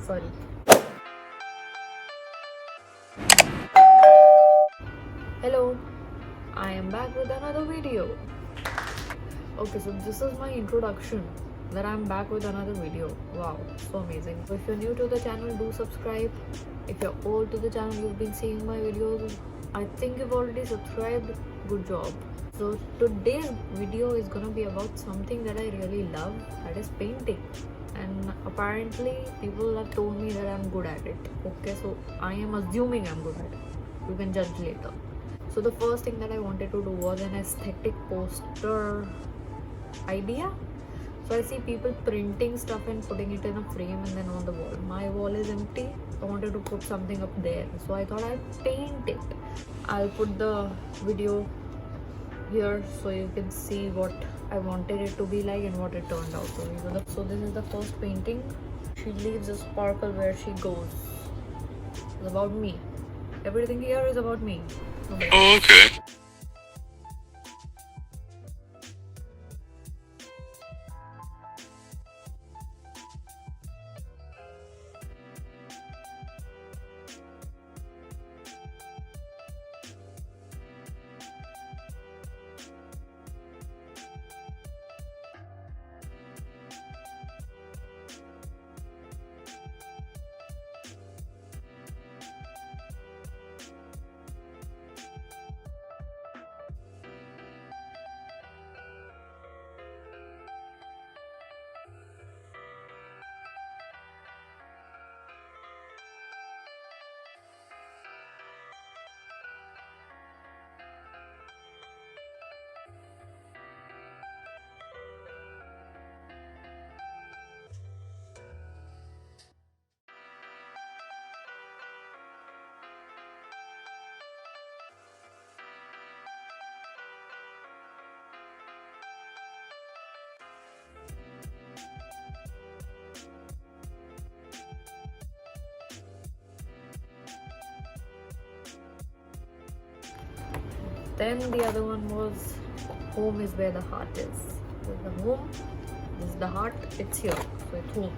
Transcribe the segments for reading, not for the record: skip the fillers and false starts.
Sorry. Hello, I am back with another video. Okay, so this is my introduction that I'm back with another video. Wow, so amazing. So if you're new to the channel, do subscribe. If you're old to the channel, you've been seeing my videos, I think you've already subscribed. Good job. So today's video is gonna be about something that I really love, that is painting. And apparently people have told me that I'm good at it. Okay, so I am assuming I'm good at it. You can judge later. So the first thing that I wanted to do was an aesthetic poster idea. So I see people printing stuff and putting it in a frame and then on the wall. My wall is empty. I wanted to put something up there. So I thought I'll paint it. I'll put the video here so you can see what I wanted it to be like and what it turned out to be. So this is the first painting. She leaves a sparkle where she goes. It's about me. Everything here is about me. Oh, okay. Then the other one was home is where the heart is. This is the home, this is the heart, it's here. So it's home.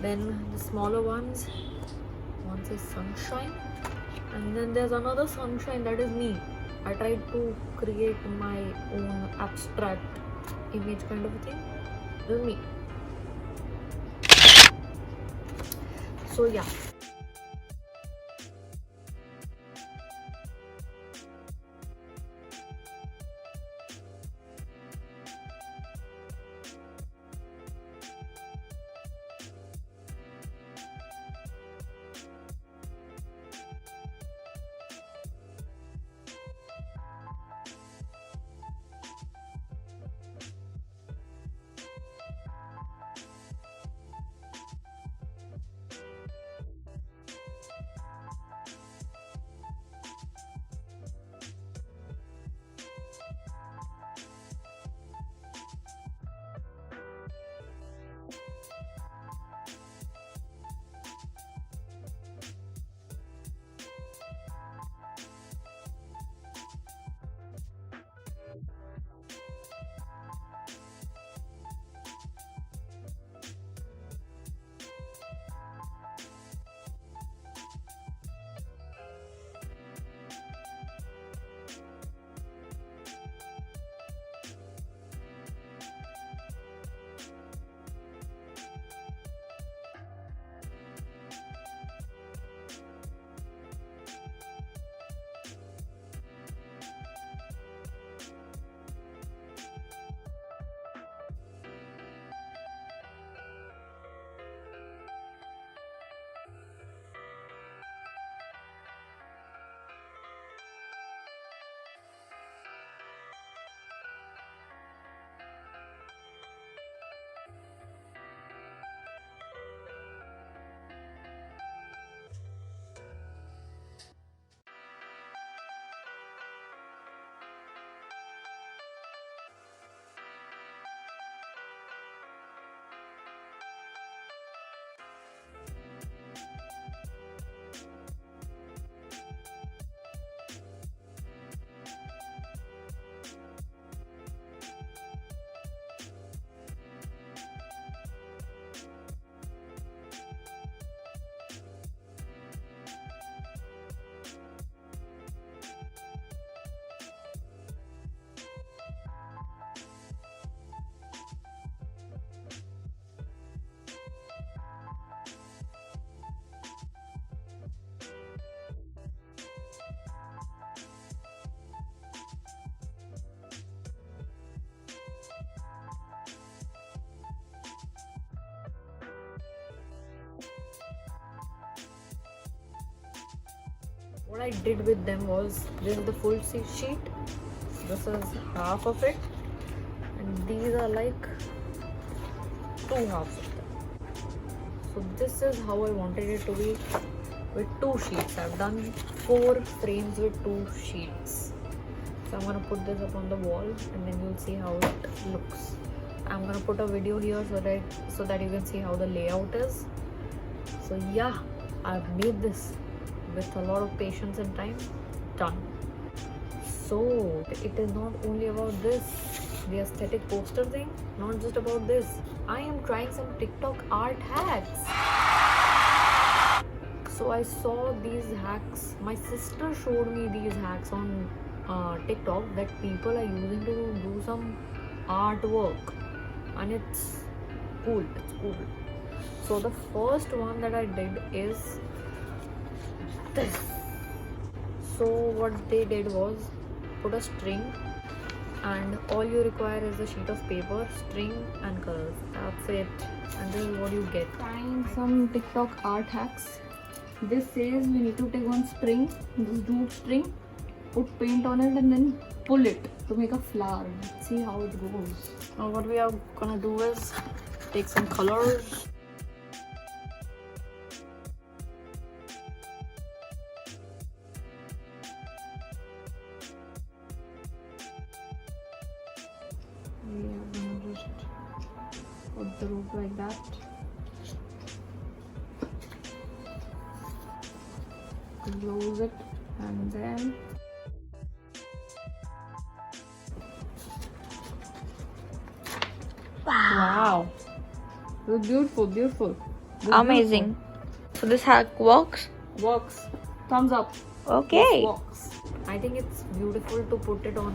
Then the smaller ones, one says sunshine, and then there's another sunshine that is me. I tried to create my own abstract image kind of a thing. This is me. So yeah. what I did with them was, this is the full sheet, this is half of it, and these are like two halves of them. So this is how I wanted it to be with two sheets. I've done 4 frames with 2 sheets. So I'm gonna put this up on the wall and then you'll see how it looks. I'm gonna put a video here so that you can see how the layout is. So yeah, I've made this with a lot of patience and time. Done. So it is not only about this, the aesthetic poster thing, not just about this. I am trying some TikTok art hacks. So I saw these hacks. My sister showed me these hacks on TikTok that people are using to do some artwork, and it's cool. It's cool. So the first one that I did is this. So what they did was put a string, and all you require is a sheet of paper, string and colors. That's it, and this is what you get. Trying some TikTok art hacks. This says we need to take one string, this jute string, put paint on it and then pull it to make a flower. Let's see how it goes. Now what we are gonna do is take some colors. We are gonna just put the rope like that. Close it and then wow. So beautiful. Amazing. So this hack works? Works. Thumbs up. Okay. This works. I think it's beautiful to put it on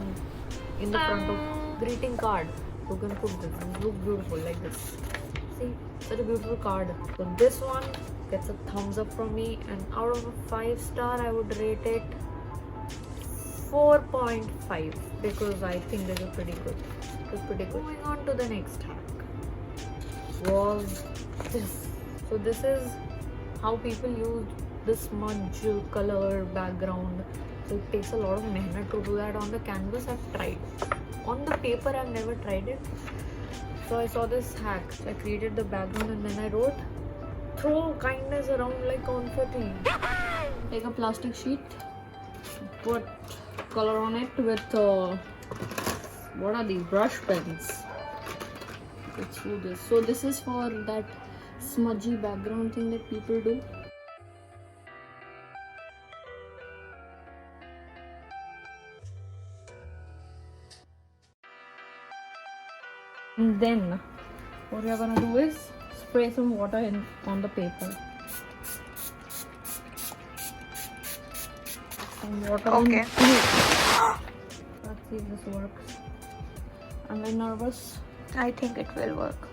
in the front of greeting card. We're gonna put this. This looks beautiful like this. See, such a beautiful card. So this one gets a thumbs up from me, and out of a 5-star I would rate it 4.5 because I think this is pretty good. It was pretty good. Moving on to the next hack was this. So this is how people use the smudge color background. So it takes a lot of mehnat to do that. On the canvas I've tried. On the paper I've never tried it. So I saw this hack. So I created the background and then I wrote, throw kindness around like confetti. Take a plastic sheet, put color on it with what are these, brush pens. Let's do this. So this is for that smudgy background thing that people do. And then what we are gonna do is spray some water on the paper. Some water. Okay. Let's see if this works. I'm very nervous. I think it will work.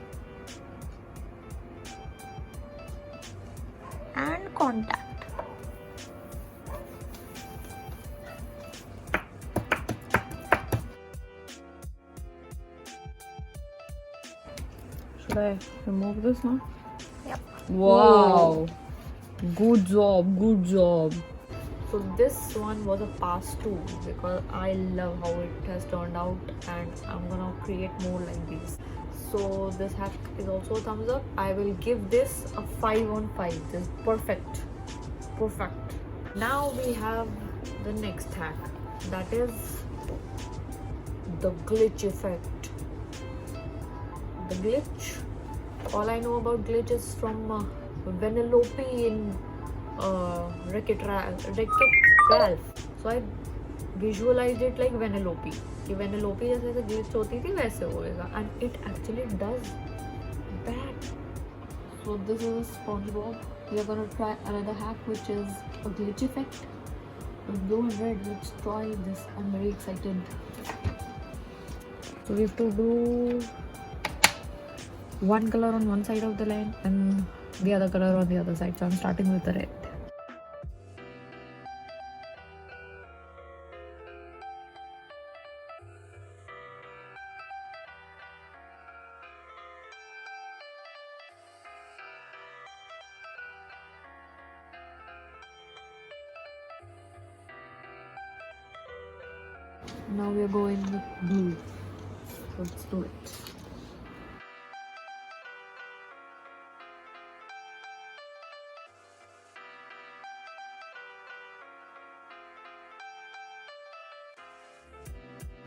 And contact. Should I remove this now? Yep. Wow. Good job. So this one was a pass too because I love how it has turned out, and I'm gonna create more like these. So this hack is also a thumbs up. I will give this a 5 on 5. This is perfect. Now we have the next hack, that is the glitch effect. The glitch, all I know about glitch is from Vanellope in Wreck-It Ralph. So I visualized it like Vanellope. कि Vanellope जैसे glitch होती थी वैसे होएगा, and it actually does that. So this is SpongeBob. We are gonna try another hack, which is a glitch effect with blue and red. Let's try this. I'm very excited. So we have to do one color on one side of the line and the other color on the other side. So I'm starting with the red. Now we're going with blue. Let's do it.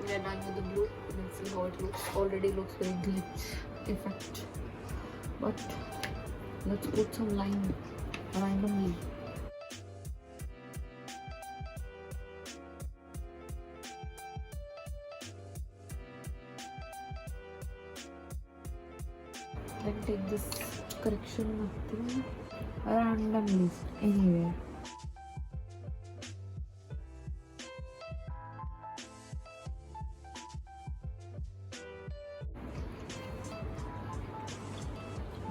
We are done with the blue. Let's see how it looks. Already looks very glitch effect. But let's put some line randomly. Then take this correction thing randomly anywhere.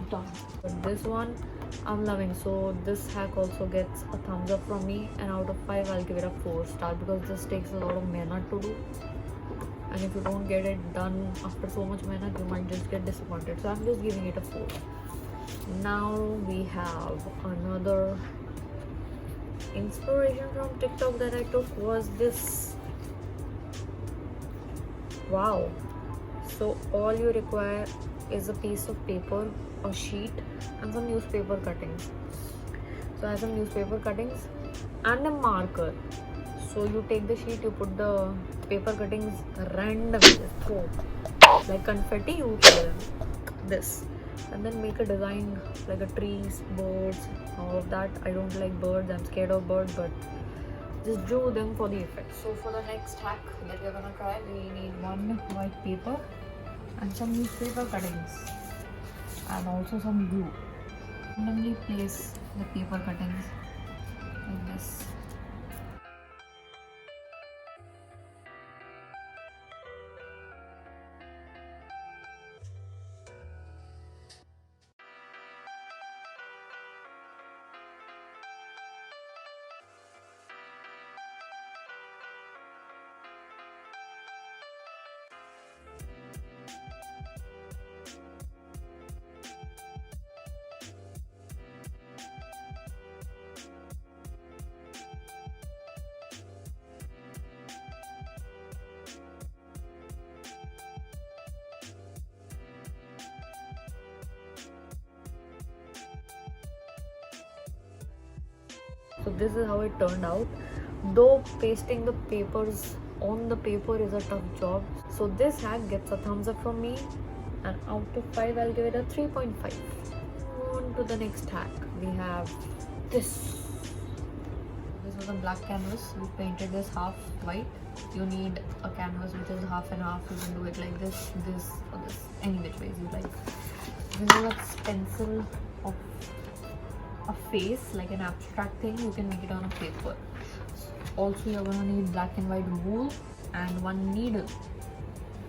Done. But this one I'm loving, so this hack also gets a thumbs up from me, and out of 5 I'll give it a 4-star because this takes a lot of mehnat to do, and if you don't get it done after so much mehnat, you might just get disappointed. So I'm just giving it a 4. Now we have another inspiration from TikTok that I took was this. Wow. So all you require is a piece of paper, a sheet, and some newspaper cuttings. So I have some newspaper cuttings and a marker. So you take the sheet, you put the paper cuttings randomly, just throw like confetti, you throw them this, and then make a design like a trees, birds, all of that. I don't like birds, I'm scared of birds, but just draw them for the effect. So for the next hack that we're gonna try, we need one white paper and some newspaper cuttings and also some glue. Randomly place the paper cuttings like this. So this is how it turned out. Though pasting the papers on the paper is a tough job, so this hack gets a thumbs up from me, and out of 5 I'll give it a 3.5. On to the next hack. We have this. This is a black canvas. We painted this half white. You need a canvas which is half and half. You can do it like this, this, or this, any which ways you like. This is a pencil of a face, like an abstract thing. You can make it on a paper. Also, you're gonna need black and white wool and one needle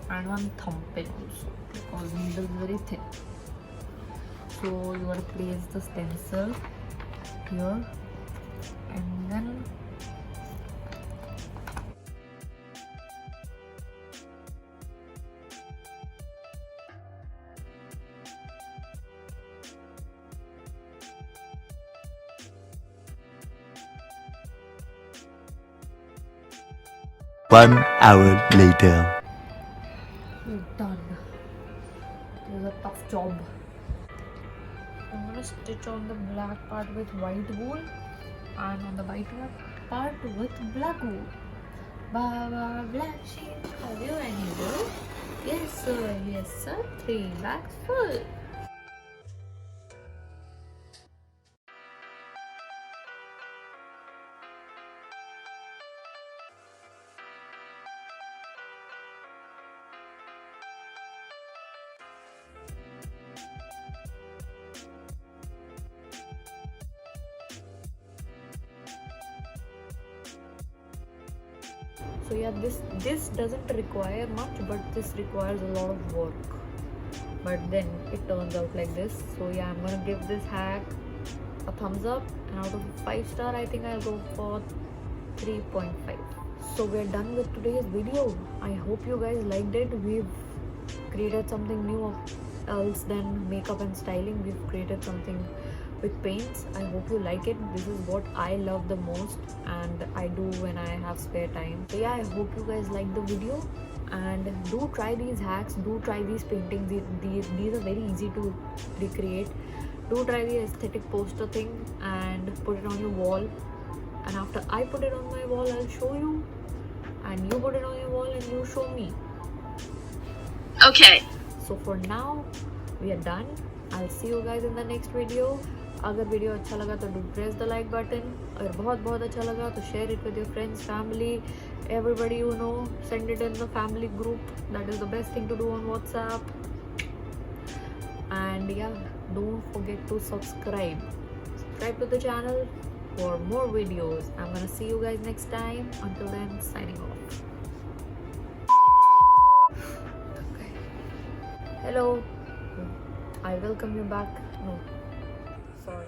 and one thumb pin also, because the needle is very thin. So you gotta place the stencil here and then One hour later. we're done. This is a tough job. I'm gonna stitch on the black part with white wool and on the white part with black wool. Baba black sheep, have you any wool? Yes sir, yes sir. 3 bags full. So yeah, this doesn't require much, but this requires a lot of work. But then it turns out like this. So yeah, I'm gonna give this hack a thumbs up, and out of 5-star, I think I'll go for 3.5. So we're done with today's video. I hope you guys liked it. We've created something new else than makeup and styling. We've created something with paints. I hope you like it. This is what I love the most and I do when I have spare time. So yeah, I hope you guys like the video and do try these hacks, do try these paintings. These are very easy to recreate. Do try the aesthetic poster thing and put it on your wall, and after I put it on my wall I'll show you, and you put it on your wall and you show me. Okay. So for now we are done. I'll see you guys in the next video. अगर video अच्छा लगा तो do press the like button. अगर बहुत बहुत अच्छा लगा तो share it with your friends, family, everybody you know. Send it in the family group. That is the best thing to do on WhatsApp. And yeah, don't forget to subscribe. Subscribe to the channel for more videos. I'm gonna see you guys next time. Until then, signing off. Okay. Hello. I welcome you back. No. Sorry.